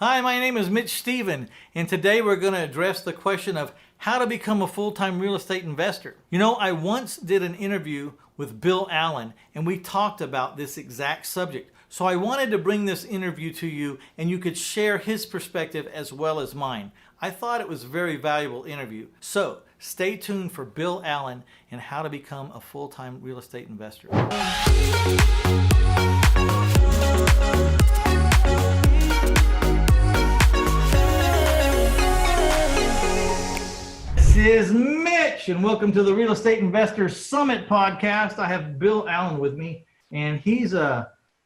Hi, my name is Mitch Stephen, and today we're going to address the question of how to become a full-time real estate investor. You know, I once did an interview with Bill Allen, and we talked about this exact subject. So I wanted to bring this interview to you, and you could share his perspective as well as mine. I thought it was a very valuable interview. So stay tuned for Bill Allen and how to become a full-time real estate investor. This is Mitch, and welcome to the Real Estate Investor Summit podcast. I have Bill Allen with me, and he's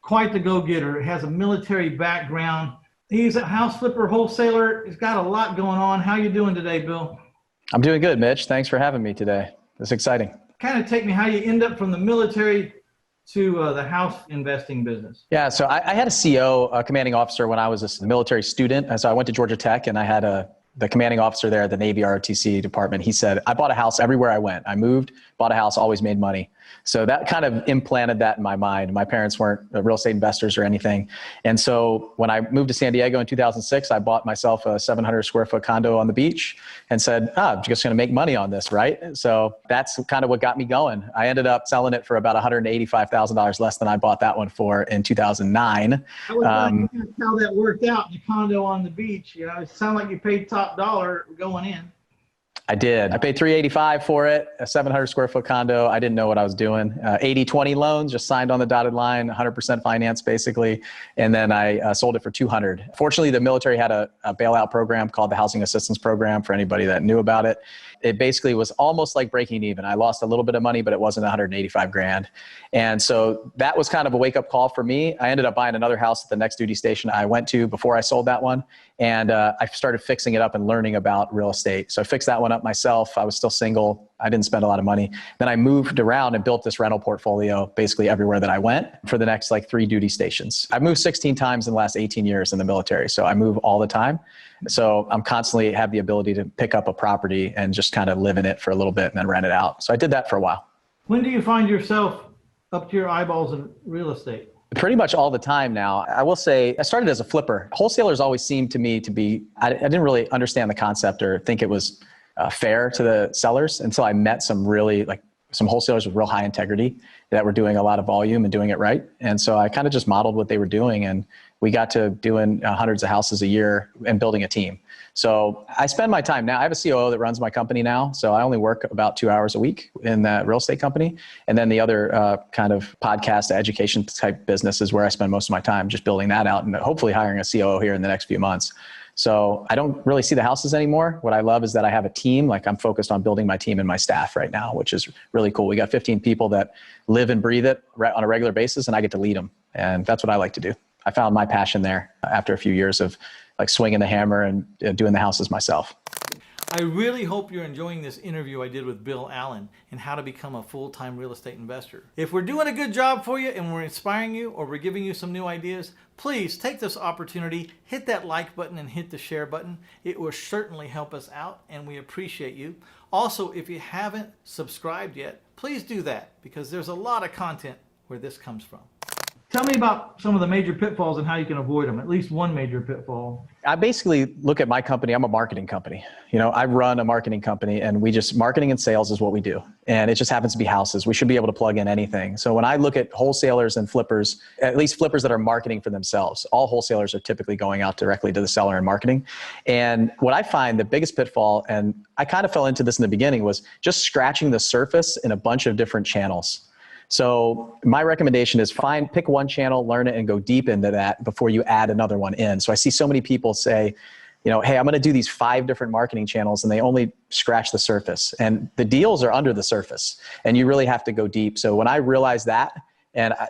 quite the go-getter. Has a military background. He's a house flipper wholesaler. He's got a lot going on. How you doing today, Bill? I'm doing good, Mitch. Thanks for having me today. It's exciting. Kind of take me how you end up from the military to the house investing business. Yeah, so I had a CO, a commanding officer, when I was a military student. So I went to Georgia Tech, and I had the commanding officer there at the Navy ROTC department. He said, I bought a house everywhere I went. I moved, bought a house, always made money. So that kind of implanted that in my mind. My parents weren't real estate investors or anything. And so when I moved to San Diego in 2006, I bought myself a 700 square foot condo on the beach and said, I'm just going to make money on this, right? So that's kind of what got me going. I ended up selling it for about $185,000 less than I bought that one for in 2009. I was wondering how that worked out, the condo on the beach. You know, it sounded like you paid top dollar going in. I did. I paid $385 for it, a 700 square foot condo. I didn't know what I was doing. 80-20 loans, just signed on the dotted line, 100% finance basically. And then I sold it for $200. Fortunately, the military had a bailout program called the Housing Assistance Program for anybody that knew about it. It basically was almost like breaking even. I lost a little bit of money, but it wasn't $185,000. And so that was kind of a wake up call for me. I ended up buying another house at the next duty station I went to before I sold that one. And I started fixing it up and learning about real estate. So I fixed that one up myself. I was still single. I didn't spend a lot of money. Then I moved around and built this rental portfolio basically everywhere that I went for the next 3 duty stations. I've moved 16 times in the last 18 years in the military. So I move all the time. So I'm constantly have the ability to pick up a property and just kind of live in it for a little bit and then rent it out. So I did that for a while. When do you find yourself up to your eyeballs in real estate? Pretty much all the time now. I will say I started as a flipper. Wholesalers always seemed to me to be, I didn't really understand the concept or think it was fair to the sellers until I met some wholesalers with real high integrity that were doing a lot of volume and doing it right. And so I kind of just modeled what they were doing, and we got to doing hundreds of houses a year and building a team. So I spend my time now. I have a COO that runs my company now. So I only work about 2 hours a week in that real estate company. And then the other kind of podcast education type business is where I spend most of my time just building that out and hopefully hiring a COO here in the next few months. So I don't really see the houses anymore. What I love is that I have a team. I'm focused on building my team and my staff right now, which is really cool. We got 15 people that live and breathe it on a regular basis, and I get to lead them. And that's what I like to do. I found my passion there after a few years of swinging the hammer and doing the houses myself. I really hope you're enjoying this interview I did with Bill Allen and how to become a full-time real estate investor. If we're doing a good job for you and we're inspiring you or we're giving you some new ideas, please take this opportunity, hit that like button and hit the share button. It will certainly help us out and we appreciate you. Also, if you haven't subscribed yet, please do that because there's a lot of content where this comes from. Tell me about some of the major pitfalls and how you can avoid them, at least one major pitfall. I basically look at my company. I'm a marketing company. I run a marketing company, and marketing and sales is what we do. And it just happens to be houses. We should be able to plug in anything. So when I look at wholesalers and flippers, at least flippers that are marketing for themselves, all wholesalers are typically going out directly to the seller and marketing. And what I find the biggest pitfall, and I kind of fell into this in the beginning, was just scratching the surface in a bunch of different channels. So my recommendation is pick one channel, learn it, and go deep into that before you add another one in. So I see so many people say, hey, I'm going to do these 5 different marketing channels, and they only scratch the surface. And the deals are under the surface, and you really have to go deep. So when I realized that,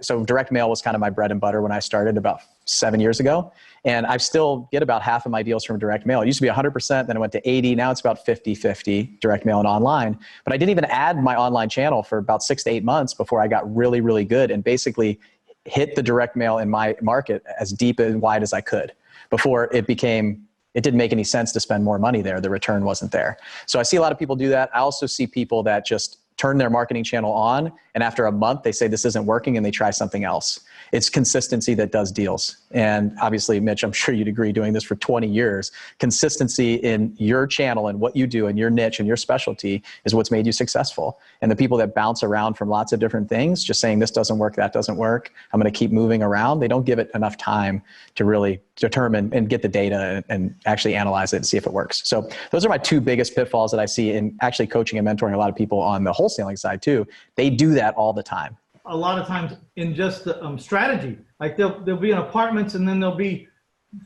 so direct mail was kind of my bread and butter when I started about 7 years ago. And I still get about half of my deals from direct mail. It used to be 100%, then it went to 80. Now it's about 50-50 direct mail and online. But I didn't even add my online channel for about 6 to 8 months before I got really, really good and basically hit the direct mail in my market as deep and wide as I could before it didn't make any sense to spend more money there. The return wasn't there. So I see a lot of people do that. I also see people that just turn their marketing channel on, and after a month, they say this isn't working and they try something else. It's consistency that does deals. And obviously, Mitch, I'm sure you'd agree, doing this for 20 years, consistency in your channel and what you do and your niche and your specialty is what's made you successful. And the people that bounce around from lots of different things, just saying this doesn't work, that doesn't work, I'm going to keep moving around, they don't give it enough time to really determine and get the data and actually analyze it and see if it works. So those are my two biggest pitfalls that I see in actually coaching and mentoring a lot of people on the wholesaling side too. They do that all the time. A lot of times in just the strategy, like they'll be in apartments and then they'll be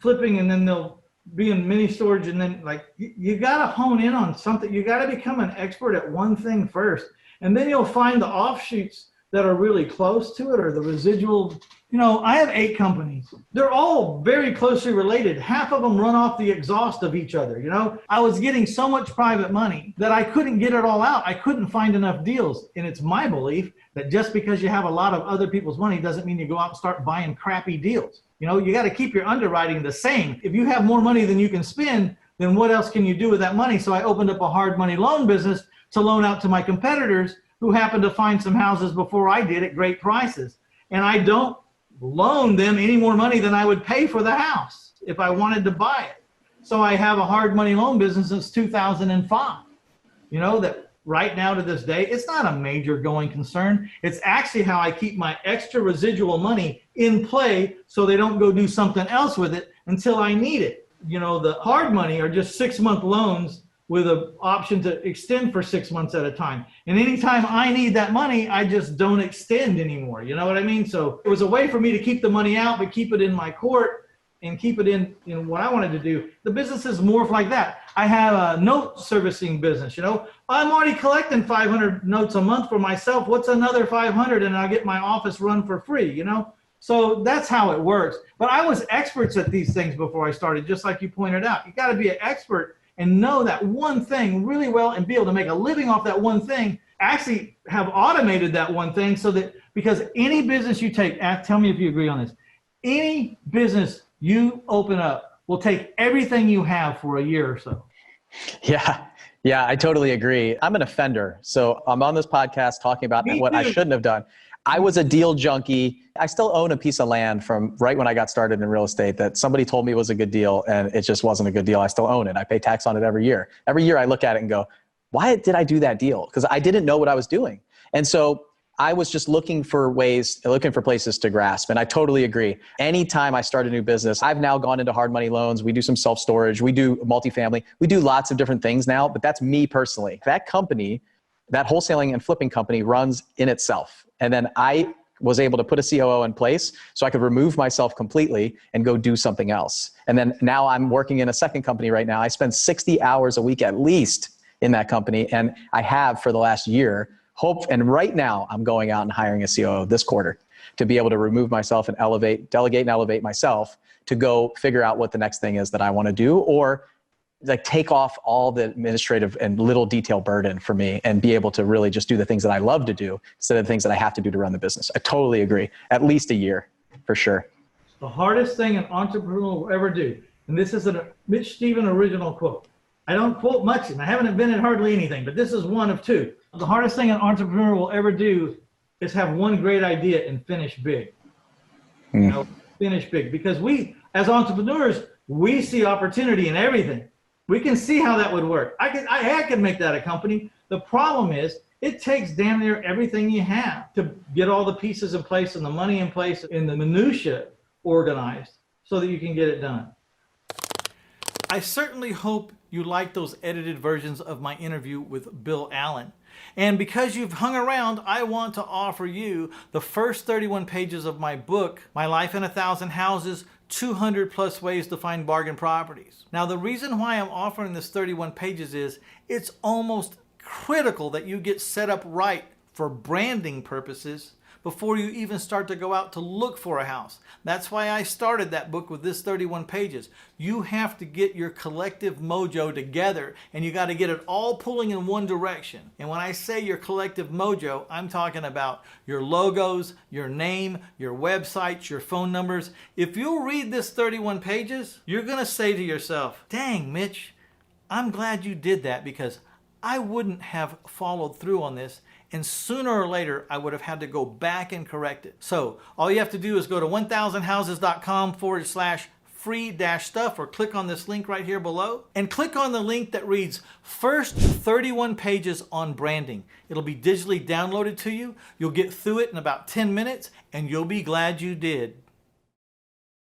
flipping and then they'll be in mini storage, and then like you got to hone in on something. You got to become an expert at one thing first, and then you'll find the offshoots that are really close to it or the residual. You know, I have 8 companies. They're all very closely related. Half of them run off the exhaust of each other. You know, I was getting so much private money that I couldn't get it all out. I couldn't find enough deals. And it's my belief that just because you have a lot of other people's money doesn't mean you go out and start buying crappy deals. You know, you got to keep your underwriting the same. If you have more money than you can spend, then what else can you do with that money? So I opened up a hard money loan business to loan out to my competitors who happened to find some houses before I did at great prices. And I don't loan them any more money than I would pay for the house if I wanted to buy it. So I have a hard money loan business since 2005. You know, that right now to this day, it's not a major going concern. It's actually how I keep my extra residual money in play so they don't go do something else with it until I need it. You know, the hard money are just 6-month loans with an option to extend for 6 months at a time. And anytime I need that money, I just don't extend anymore. You know what I mean? So it was a way for me to keep the money out, but keep it in my court and keep it in what I wanted to do. The business is more like that. I have a note servicing business. You know, I'm already collecting 500 notes a month for myself. What's another 500? And I'll get my office run for free, you know? So that's how it works. But I was experts at these things before I started, just like you pointed out. You got to be an expert and know that one thing really well and be able to make a living off that one thing, actually have automated that one thing so that, because any business you take, tell me if you agree on this, any business you open up will take everything you have for a year or so. Yeah, I totally agree. I'm an offender. So I'm on this podcast talking about what I shouldn't have done. I was a deal junkie. I still own a piece of land from right when I got started in real estate that somebody told me was a good deal and it just wasn't a good deal. I still own it. I pay tax on it every year. Every year I look at it and go, why did I do that deal? Because I didn't know what I was doing. And so I was just looking for places to grasp. And I totally agree. Anytime I start a new business, I've now gone into hard money loans. We do some self-storage. We do multifamily. We do lots of different things now, but that's me personally. That company, that wholesaling and flipping company runs in itself. And then I was able to put a COO in place so I could remove myself completely and go do something else. And then now I'm working in a second company right now. I spend 60 hours a week at least in that company. And I have for the last year. And right now I'm going out and hiring a COO this quarter to be able to remove myself and delegate and elevate myself to go figure out what the next thing is that I want to do, or like take off all the administrative and little detail burden for me and be able to really just do the things that I love to do instead of the things that I have to do to run the business. I totally agree. At least a year for sure. The hardest thing an entrepreneur will ever do, and this is a Mitch Stephen original quote. I don't quote much and I haven't invented hardly anything, but this is one of 2. The hardest thing an entrepreneur will ever do is have one great idea and finish big. You know, finish big. Because we, as entrepreneurs, we see opportunity in everything. We can see how that would work. I could make that a company. The problem is it takes damn near everything you have to get all the pieces in place and the money in place and the minutia organized so that you can get it done. I certainly hope you like those edited versions of my interview with Bill Allen. And because you've hung around, I want to offer you the first 31 pages of my book, My Life in 1,000 Houses, 200 plus ways to find bargain properties. Now, the reason why I'm offering this 31 pages is it's almost critical that you get set up right for branding purposes before you even start to go out to look for a house. That's why I started that book with this 31 pages. You have to get your collective mojo together and you got to get it all pulling in one direction. And when I say your collective mojo, I'm talking about your logos, your name, your websites, your phone numbers. If you'll read this 31 pages, you're going to say to yourself, dang, Mitch, I'm glad you did that because I wouldn't have followed through on this and sooner or later I would have had to go back and correct it. So all you have to do is go to 1000houses.com/free-stuff, or click on this link right here below and click on the link that reads first 31 pages on branding. It'll be digitally downloaded to you. You'll get through it in about 10 minutes and you'll be glad you did.